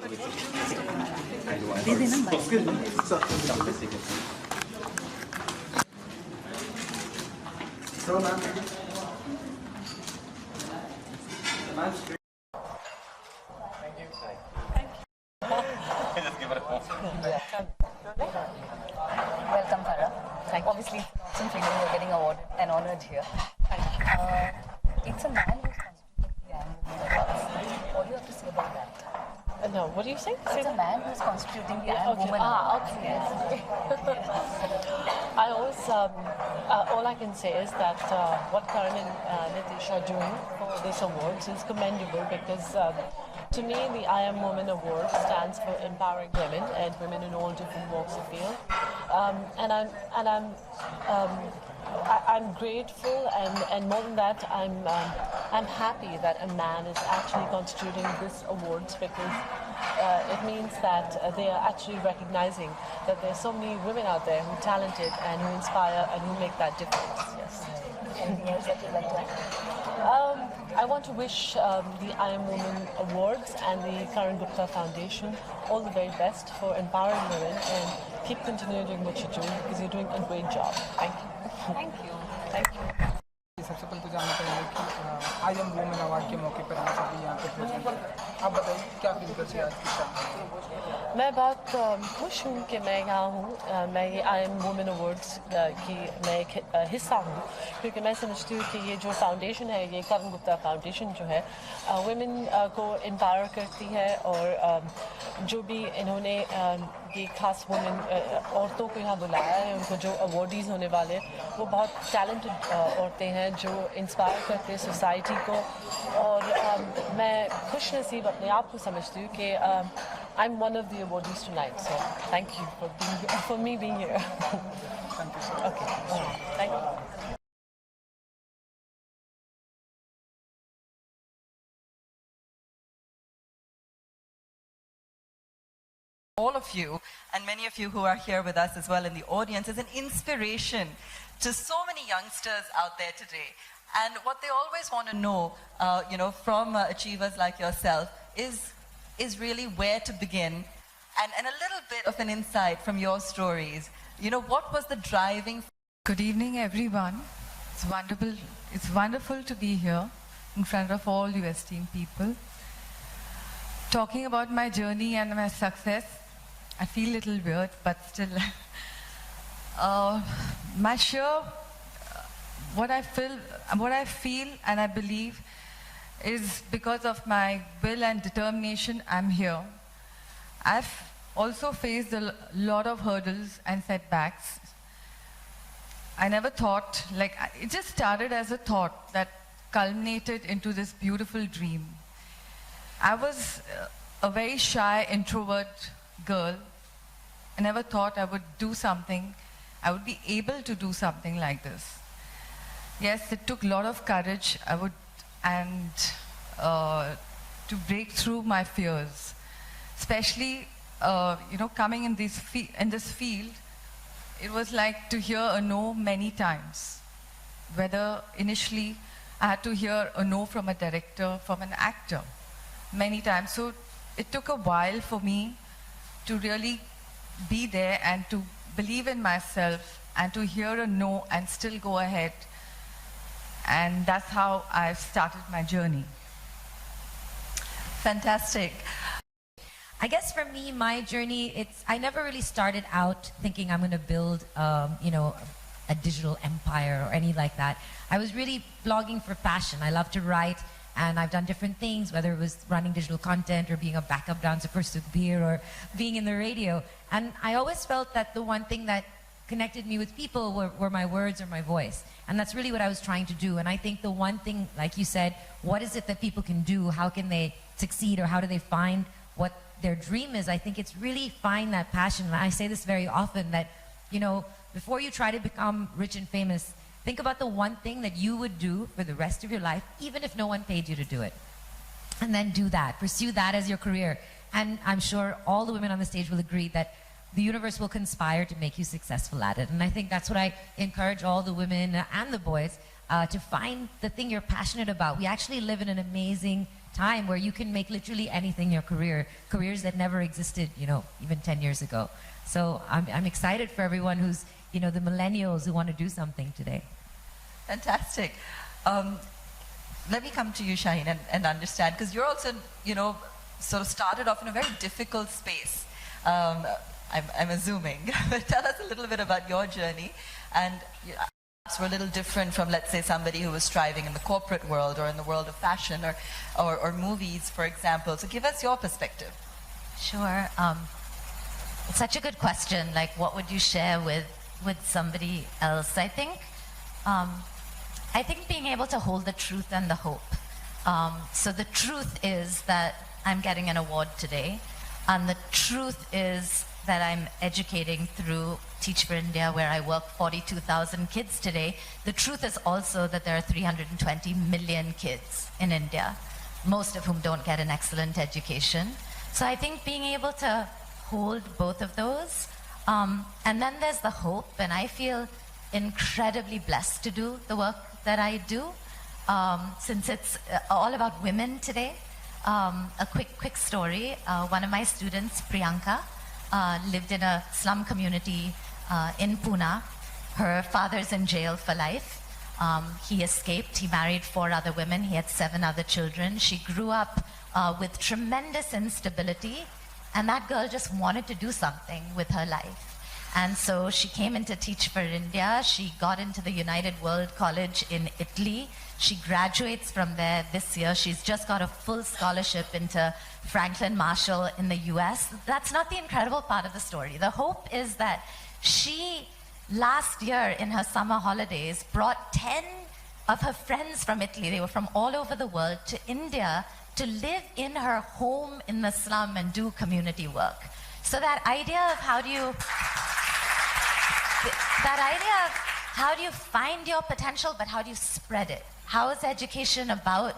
दे देना Welcome, Farah. Obviously, it's a feeling you're getting awarded and honored here. It's a man who's constituting the Iron Woman Awards. What do you have to say about that? No, what do you say? It's a man who's constituting the Iron Woman Awards. Okay. I always, all I can say is that what Karan and Nitish are doing for this awards is commendable because to me the I Am Woman Award stands for empowering women and women in all different walks of field. I'm grateful and more than that I'm happy that a man is actually constituting this awards because it means that they are actually recognizing that there's so many women out there who are talented and who inspire and who make that difference. Yes. Anything else that you'd like to add? I want to wish the I Am Woman Awards and the Karan Gupta Foundation all the very best for empowering women and keep continuing doing what you're doing because you're doing a great job. Thank you. Thank you. Thank you. सबसे पहले तो जानना चाहेंगे कि I am women award के मौके पर आप सभी यहाँ पे प्रेजेंट हैं। आप बताइए क्या फील करते हैं आज की शाम? मैं बहुत खुश हूँ कि मैं यहाँ हूँ। मैं ये आई एम वुमेन अवार्ड्स की मैं एक हिस्सा हूँ क्योंकि मैं समझती हूँ कि ये जो फाउंडेशन है ये करण गुप्ता फाउंडेशन जो है वुमेन को एम्पावर करती है और जो भी इन्होंने ये खास वुमेन औरतों को यहाँ बुलाया है उनको जो अवार्डीज़ होने वाले वो बहुत टैलेंटेड औरतें हैं जो इंस्पायर करते हैं सोसाइटी को और मैं खुश नसीब अपने आप को समझती हूँ कि I'm one of the awardees tonight, so thank you for me being here. Thank you. Okay. Thank you. All of you, and many of you who are here with us as well in the audience, is an inspiration to so many youngsters out there today. And what they always want to know, from achievers like yourself is really where to begin and a little bit of an insight from your stories. What was the driving... Good evening, everyone. It's wonderful to be here in front of all you esteemed people. Talking about my journey and my success, I feel a little weird, but still. What I feel and I believe is because of my will and determination, I'm here. I've also faced a lot of hurdles and setbacks. I never thought, it just started as a thought that culminated into this beautiful dream. I was a very shy, introvert girl. I never thought I would do something, I would be able to do something like this. Yes, it took a lot of courage, to break through my fears. Especially, coming in this field, it was like to hear a no many times. Whether initially I had to hear a no from a director, from an actor, many times. So it took a while for me to really be there and to believe in myself and to hear a no and still go ahead. And that's how I've started my journey. Fantastic. I guess for me, my journey, I never really started out thinking I'm going to build, a digital empire or any like that. I was really blogging for passion. I love to write, and I've done different things, whether it was running digital content or being a backup dancer for Sukhbir or being in the radio. And I always felt that the one thing that connected me with people were my words or my voice. And that's really what I was trying to do. And I think the one thing, like you said, what is it that people can do? How can they succeed, or how do they find what their dream is? I think it's really find that passion. And I say this very often, that, before you try to become rich and famous, think about the one thing that you would do for the rest of your life, even if no one paid you to do it. And then do that. Pursue that as your career. And I'm sure all the women on the stage will agree that the universe will conspire to make you successful at it. And I think that's what I encourage all the women and the boys to find the thing you're passionate about. We actually live in an amazing time where you can make literally anything your career, careers that never existed, you know, even 10 years ago. So I'm excited for everyone who's, you know, the millennials who want to do something today. Fantastic. Let me come to you, Shaheen, and understand, because you're also, you know, sort of started off in a very difficult space. I'm assuming. But tell us a little bit about your journey, and were a little different from, let's say, somebody who was striving in the corporate world or in the world of fashion or movies, for example. So give us your perspective. Sure. It's such a good question. Like, what would you share with somebody else? I think being able to hold the truth and the hope. So the truth is that I'm getting an award today, and the truth is that I'm educating through Teach for India, where I work 42,000 kids today. The truth is also that there are 320 million kids in India, most of whom don't get an excellent education. So I think being able to hold both of those, and then there's the hope, and I feel incredibly blessed to do the work that I do, since it's all about women today. A quick story. One of my students, Priyanka, lived in a slum community in Pune. Her father's in jail for life. He escaped. He married 4 other women. He had 7 other children. She grew up with tremendous instability, and that girl just wanted to do something with her life. And so she came into Teach for India. She got into the United World College in Italy. She graduates from there this year. She's just got a full scholarship into Franklin Marshall in the US. That's not the incredible part of the story. The hope is that she, last year in her summer holidays, brought 10 of her friends from Italy, they were from all over the world, to India to live in her home in the slum and do community work. So that idea of how do you find your potential, but how do you spread it? How is education about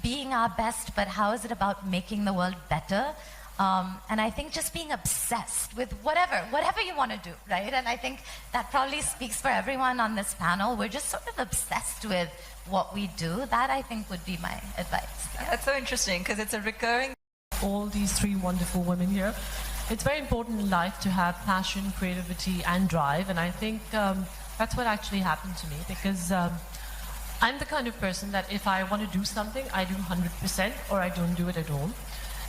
being our best, but how is it about making the world better? And I think just being obsessed with whatever you want to do, right? And I think that probably speaks for everyone on this panel. We're just sort of obsessed with what we do. That, I think, would be my advice. Yeah, that's so interesting, because it's a recurring... All these 3 wonderful women here. It's very important in life to have passion, creativity, and drive, and I think that's what actually happened to me, because I'm the kind of person that if I want to do something, I do 100% or I don't do it at all.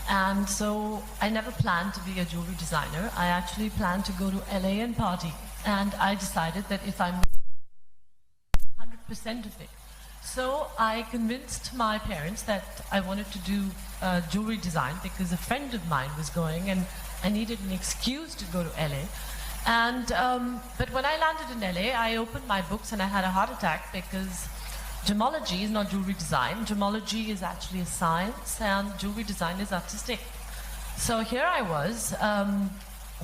And so I never planned to be a jewelry designer. I actually planned to go to LA and party, and I decided that if I'm 100% of it. So I convinced my parents that I wanted to do jewelry design because a friend of mine was going, and I needed an excuse to go to LA. And but when I landed in LA, I opened my books and I had a heart attack, because gemology is not jewelry design. Gemology is actually a science, and jewelry design is artistic. So here I was,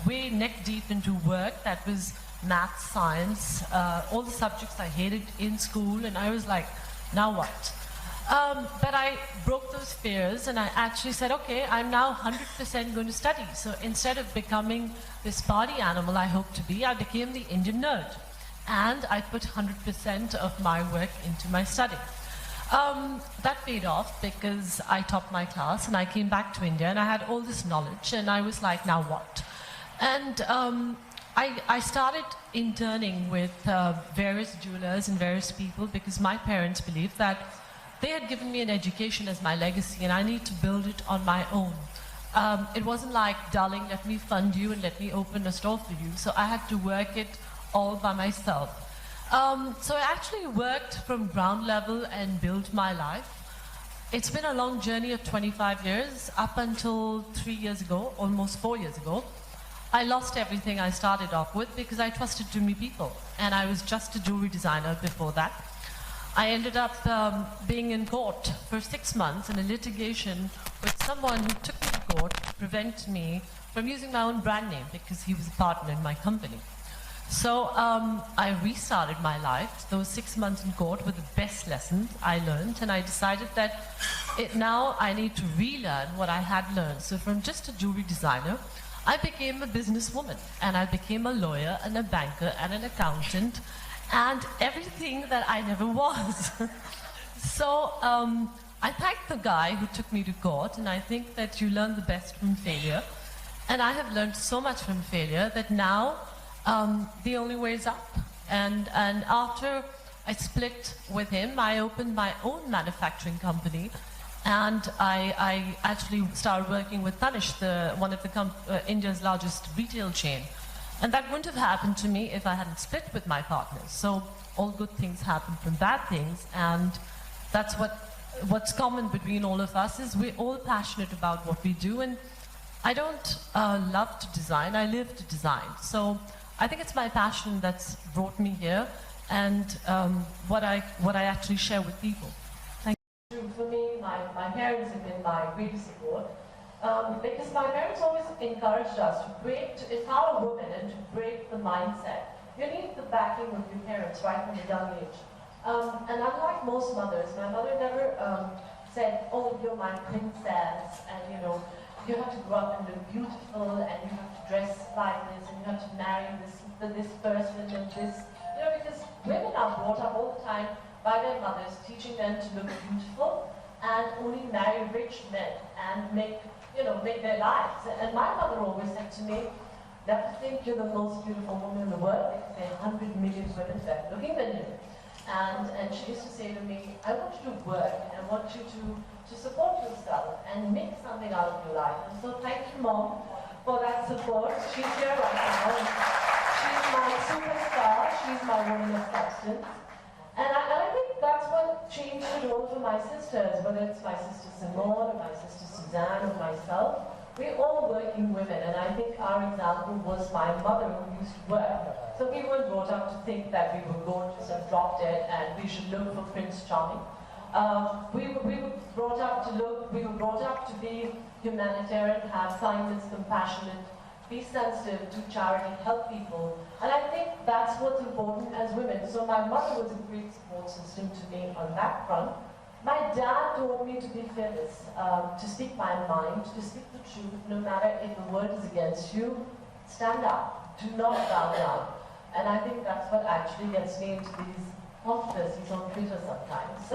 way neck deep into work that was math, science, all the subjects I hated in school, and I was like, now what? But I broke those fears, and I actually said, okay, I'm now 100% going to study. So instead of becoming this party animal I hoped to be, I became the Indian nerd. And I put 100% of my work into my study. That paid off, because I topped my class, and I came back to India, and I had all this knowledge, and I was like, now what? And I started interning with various jewelers and various people, because my parents believed that they had given me an education as my legacy, and I need to build it on my own. It wasn't like, darling, let me fund you and let me open a store for you. So I had to work it all by myself. So I actually worked from ground level and built my life. It's been a long journey of 25 years. Up until 3 years ago, almost 4 years ago, I lost everything I started off with because I trusted too many people. And I was just a jewelry designer before that. I ended up being in court for 6 months in a litigation with someone who took me to court to prevent me from using my own brand name, because he was a partner in my company. So I restarted my life. Those 6 months in court were the best lessons I learned, and I decided that now I need to relearn what I had learned. So from just a jewelry designer, I became a businesswoman, and I became a lawyer and a banker and an accountant and everything that I never was. So I thank the guy who took me to court, and I think that you learn the best from failure. And I have learned so much from failure that now the only way is up. And after I split with him, I opened my own manufacturing company, and I actually started working with Tanish, one of India's largest retail chain. And that wouldn't have happened to me if I hadn't split with my partners. So all good things happen from bad things, and that's what's common between all of us is we're all passionate about what we do. And I don't love to design, I live to design. So I think it's my passion that's brought me here, and what I actually share with people. Thank you. For me, my parents have been my greatest support. Because my parents always encouraged us to empower women and to break the mindset. You need the backing of your parents right from a young age. And unlike most mothers, my mother never said, oh, you're my princess, and you know, you have to grow up and look beautiful, and you have to dress like this, and you have to marry this person and this. You know, because women are brought up all the time by their mothers, teaching them to look beautiful and only marry rich men and make their lives. And my mother always said to me, never think you're the most beautiful woman in the world, because there are 100 million women better looking than you. And she used to say to me, I want you to work, and I want you to support yourself and make something out of your life. And so thank you, Mom, for that support. She's here right now. She's my superstar. She's my woman of substance. And I think that's what changed the role for my sisters, whether it's my sister Simone, or my sister Suzanne, or myself. We're all working women, and I think our example was my mother who used to work. So we weren't brought up to think that we were going to sort of drop dead and we should look for Prince Charming. We were brought up to be humanitarian, have kindness, compassionate, be sensitive to charity, help people. And I think that's what's important as women. So my mother was a great support system to me on that front. My dad taught me to be fearless, to speak my mind, to speak the truth, no matter if the world is against you. Stand up, do not bow down. And I think that's what actually gets me into these controversies on Twitter sometimes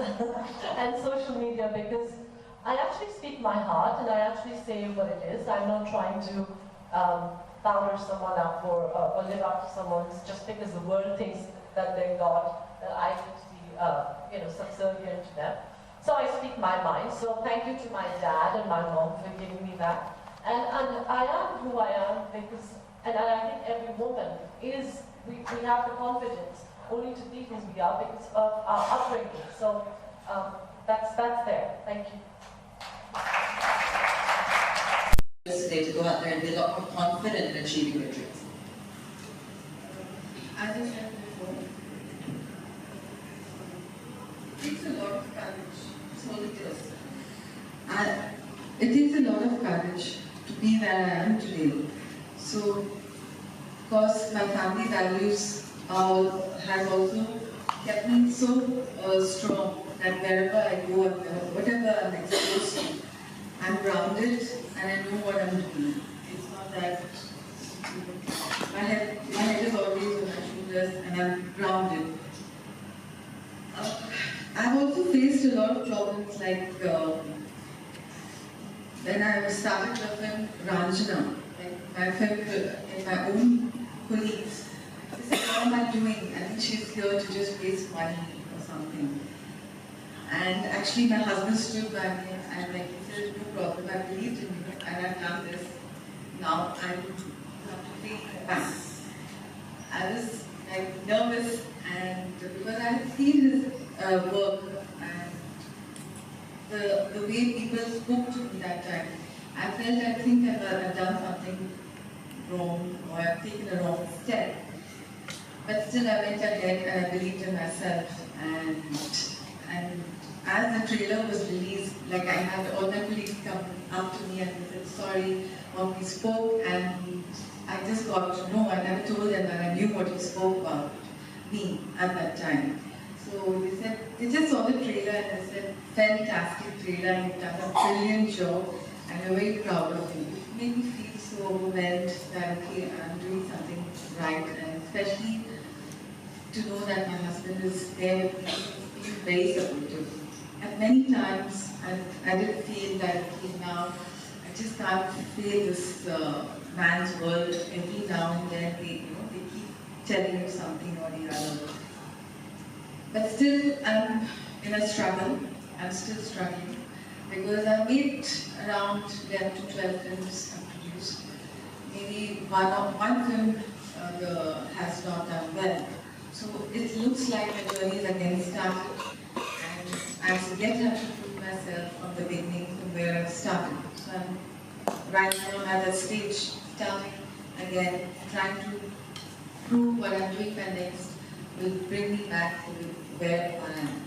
and social media, because I actually speak my heart and I actually say what it is. I'm not trying to powder someone up or live up to someone's just because the world thinks that they're God, that I need to be subservient to them. So I speak my mind. So thank you to my dad and my mom for giving me that. And I am who I am because, and I think every woman is, we have the confidence only to be who we are because of our upbringing. So that's there. Thank you. Today to go out there and be a lot more confident in achieving their dreams. As I said before, it takes a lot of courage. So it is. And it takes a lot of courage to be where I am today. So, of course, my family values have also kept me so strong that wherever I go, whatever I'm exposed to, I'm grounded and I know what I'm doing. It's not that my head is always on my shoulders and I'm grounded. I've also faced a lot of problems, like when I started working Ranjana, I felt in my own colleagues, they said, what am I doing? I think she's here to just waste money or something. And actually my husband stood by me and he said, no problem, I believed in you and I've done this. Now I'm completely back. I was nervous, and because I had seen his work and the way people spoke to me that time, I felt I think I've done something wrong or I've taken a wrong step. But still I went ahead and I believed in myself, and as the trailer was released, like I had all my colleagues come up to me and they said, sorry, when we spoke, and I just got to know, I never told them that I knew what you spoke about me at that time. So they said, they just saw the trailer and they said, fantastic trailer, and you've done a brilliant job and we're very proud of you. It made me feel so overwhelmed that, okay, I'm doing something right, and especially to know that my husband is there with me, he's very supportive. And many times And I did feel that now, I just can't feel this man's world. Every now and then they keep telling you something or the other. But still, I'm in a struggle. I'm still struggling because I made around 11 to 12 films I've produced. Maybe one film has not done well. So it looks like the journey is again started, and I yet have to prove myself from the beginning, from where I started. So I'm right now at that stage, starting again, trying to prove what I'm doing my next will bring me back to where I am.